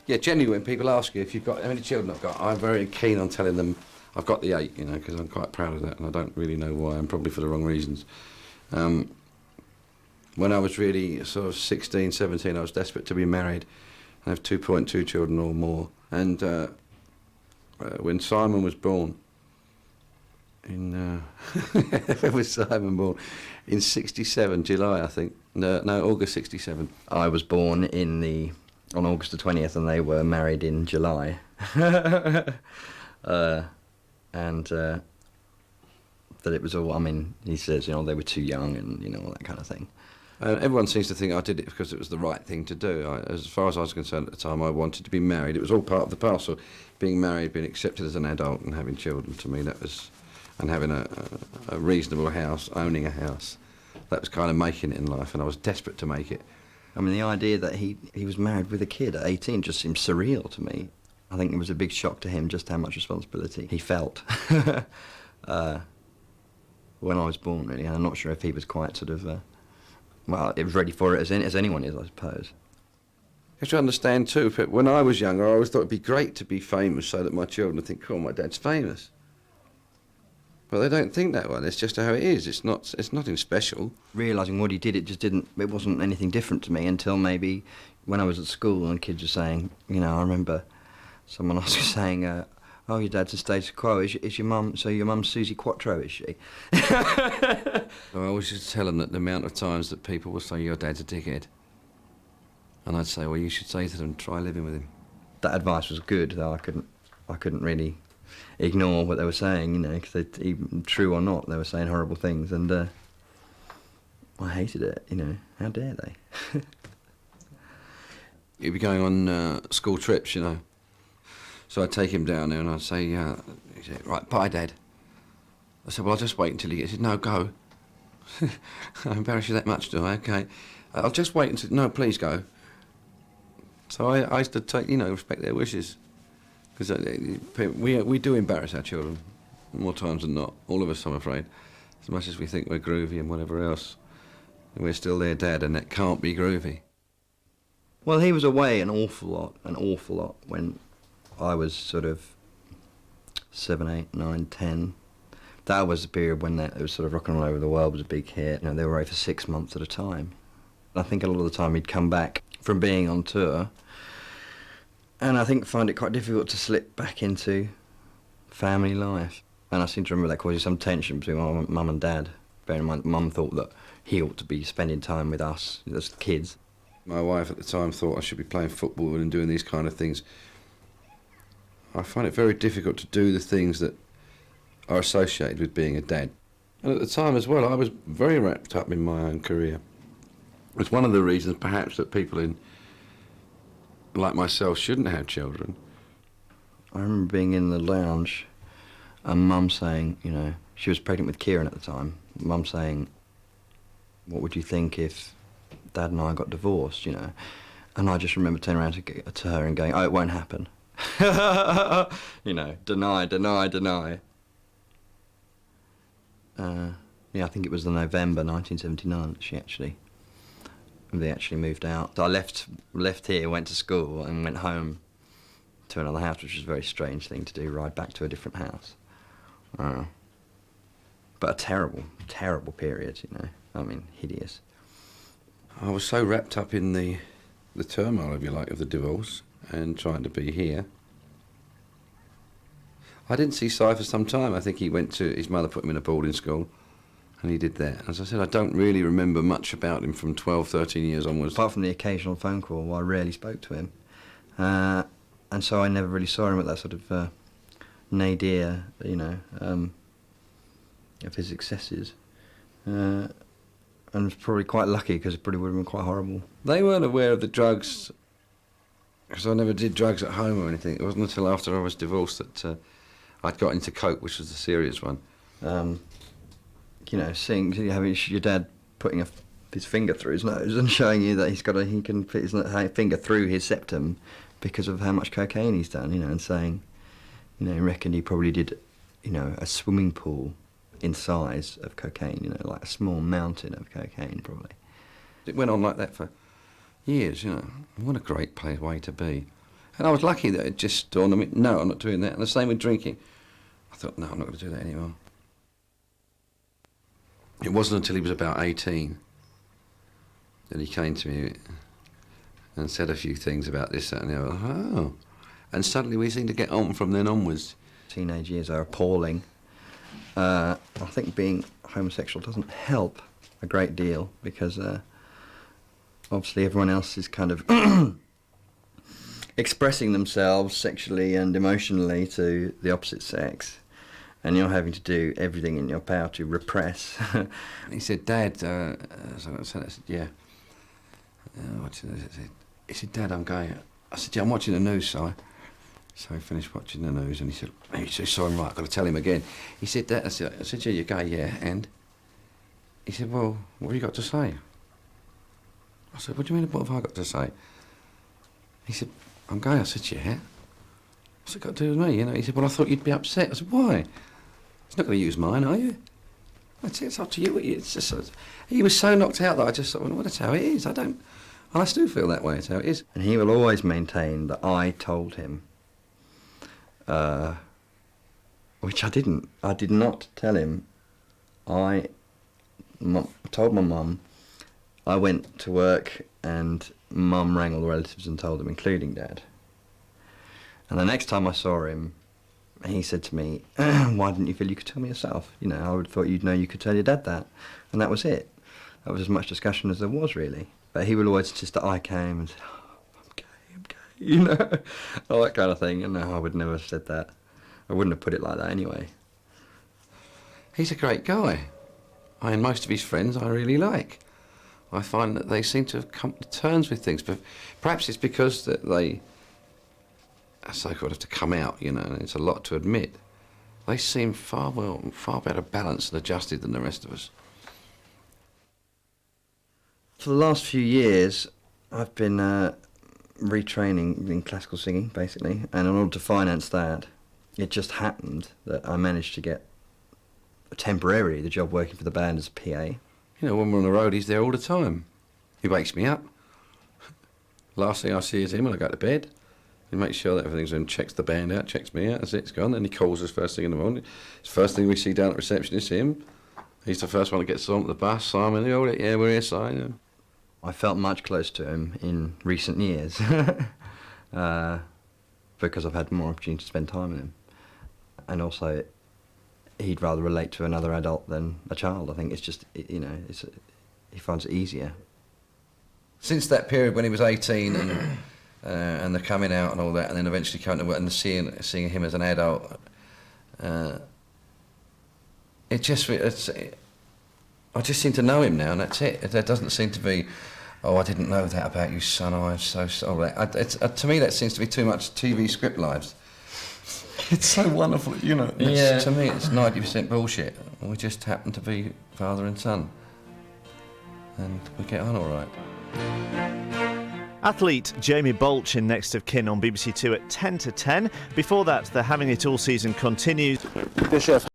Yeah, generally when people ask you if you've got how many children I've got, I'm very keen on telling them I've got the 8, you know, because I'm quite proud of that, and I don't really know why, and probably for the wrong reasons. When I was really sort of 16, 17, I was desperate to be married and have 2.2 children or more. And when Simon was born, when was Simon born? In 67, July, I think. No, August 67. I was born on August the 20th, and they were married in July. And that it was all, I mean, he says, you know, they were too young and, you know, all that kind of thing. Everyone seems to think I did it because it was the right thing to do. As far as I was concerned at the time, I wanted to be married. It was all part of the parcel. Being married, being accepted as an adult and having children, to me, that was... And having a reasonable house, owning a house. That was kind of making it in life, and I was desperate to make it. I mean, the idea that he was married with a kid at 18 just seemed surreal to me. I think it was a big shock to him just how much responsibility he felt when I was born, really. And I'm not sure if he was quite sort of, well, it was ready for it as anyone is, I suppose. You have to understand, too, when I was younger, I always thought it'd be great to be famous so that my children would think, oh, my dad's famous. But they don't think that way. It's just how it is. It's nothing special. Realising what he did, it wasn't anything different to me until maybe when I was at school and kids were saying, you know, I remember someone else was saying, oh, your dad's a status quo. Is your mum, so your mum's Susie Quattro, is she? I always used to tell them that the amount of times that people will say, your dad's a dickhead. And I'd say, well, you should say to them, try living with him. That advice was good, though I couldn't really ignore what they were saying, you know, because even true or not, they were saying horrible things, and I hated it, you know. How dare they? He'd be going on school trips, you know. So I'd take him down there and I'd say, he'd say, right, bye, Dad. I said, well, I'll just wait until he gets... He said, no, go. I embarrass you that much, do I? OK. I'll just wait until... No, please go. So I used to take, you know, respect their wishes. Because we do embarrass our children, more times than not, all of us, I'm afraid. As much as we think we're groovy and whatever else, we're still their dad, and that can't be groovy. Well, he was away an awful lot, when I was sort of 7, 8, 9, 10. That was the period when it was sort of rocking all over the world, was a big hit. You know, they were away for 6 months at a time. I think a lot of the time he'd come back from being on tour, and I think find it quite difficult to slip back into family life. And I seem to remember that causing some tension between my mum and dad. Bearing in mind that Mum thought that he ought to be spending time with us as kids. My wife at the time thought I should be playing football and doing these kind of things. I find it very difficult to do the things that are associated with being a dad. And at the time as well, I was very wrapped up in my own career. It's one of the reasons perhaps that people like myself shouldn't have children. I remember being in the lounge and Mum saying, you know, she was pregnant with Kieran at the time. Mum saying, what would you think if Dad and I got divorced, you know? And I just remember turning around to her and going, oh, it won't happen. You know, deny. Yeah, I think it was the November 1979 that they actually moved out. So I left here, went to school and went home to another house, which was a very strange thing to do, ride back to a different house. But a terrible, terrible period, you know. I mean, hideous. I was so wrapped up in the turmoil, if you like, of the divorce and trying to be here. I didn't see Si for some time. I think he went to... His mother put him in a boarding school, and he did that. As I said, I don't really remember much about him from 12, 13 years onwards. Apart from the occasional phone call, I rarely spoke to him. And so I never really saw him at that sort of nadir, you know, of his successes. And I was probably quite lucky, because it probably would have been quite horrible. They weren't aware of the drugs, because I never did drugs at home or anything. It wasn't until after I was divorced that I'd got into coke, which was the serious one. You know, having your dad putting his finger through his nose and showing you that he can put his finger through his septum because of how much cocaine he's done, you know, and saying, you know, he reckoned he probably did, you know, a swimming pool in size of cocaine, you know, like a small mountain of cocaine, probably. It went on like that for years, you know. What a great way to be. And I was lucky that it just dawned on me, no, I'm not doing that. And the same with drinking. I thought, no, I'm not going to do that anymore. It wasn't until he was about 18 that he came to me and said a few things about this, that and the other. Oh. And suddenly we seemed to get on from then onwards. Teenage years are appalling. I think being homosexual doesn't help a great deal because obviously everyone else is kind of expressing themselves sexually and emotionally to the opposite sex, and you're having to do everything in your power to repress. He said, Dad, so I said, yeah. He said, Dad, I'm going. I said, yeah, I'm watching the news, Si. So he finished watching the news and he said, sorry, I'm right, I've got to tell him again. He said, Dad, I said, yeah, you're gay, yeah, and? He said, well, what have you got to say? I said, what do you mean, what have I got to say? He said, I'm gay. I said, yeah. What's it got to do with me, you know? He said, well, I thought you'd be upset. I said, why? He's not going to use mine, are you? I said, it's up to you. It's just, he was so knocked out that I just thought, well, that's how it is. And I still feel that way, it's how it is. And he will always maintain that I told him, which I didn't. I did not tell him. I told my mum. I went to work and Mum rang all the relatives and told them, including Dad. And the next time I saw him, he said to me, why didn't you feel you could tell me yourself? You know, I would have thought you'd know you could tell your dad that. And that was it. That was as much discussion as there was, really. But he would always insist that I came and said, oh, I'm gay, you know, all that kind of thing. And no, I would never have said that. I wouldn't have put it like that anyway. He's a great guy. Most of his friends I really like. I find that they seem to have come to terms with things, but perhaps it's because that they so-called have to come out, you know, and it's a lot to admit. They seem far better balanced and adjusted than the rest of us. For the last few years, I've been retraining in classical singing, basically, and in order to finance that, it just happened that I managed to get temporarily the job working for the band as a PA. You know, when we're on the road, he's there all the time. He wakes me up. Last thing I see is him when I go to bed. He makes sure that everything's in, checks the band out, checks me out, that's it, it's gone. Then he calls us first thing in the morning. It's the first thing we see down at reception is him. He's the first one that gets on the bus. Simon, yeah, we're here, Simon. I felt much closer to him in recent years because I've had more opportunity to spend time with him. And also, he'd rather relate to another adult than a child. I think it's just, you know, he finds it easier. Since that period when he was 18 and the coming out and all that, and then eventually coming to work and seeing him as an adult, I just seem to know him now, and that's it. There doesn't seem to be, oh, I didn't know that about you, son. Oh, I'm so sorry. To me, that seems to be too much TV script lives. It's so wonderful, you know. Yeah. To me, it's 90% bullshit. We just happen to be father and son, and we get on all right. Athlete Jamie Bolch in Next of Kin on BBC Two at 10 to 10. Before that, the Having It All season continues. The chef.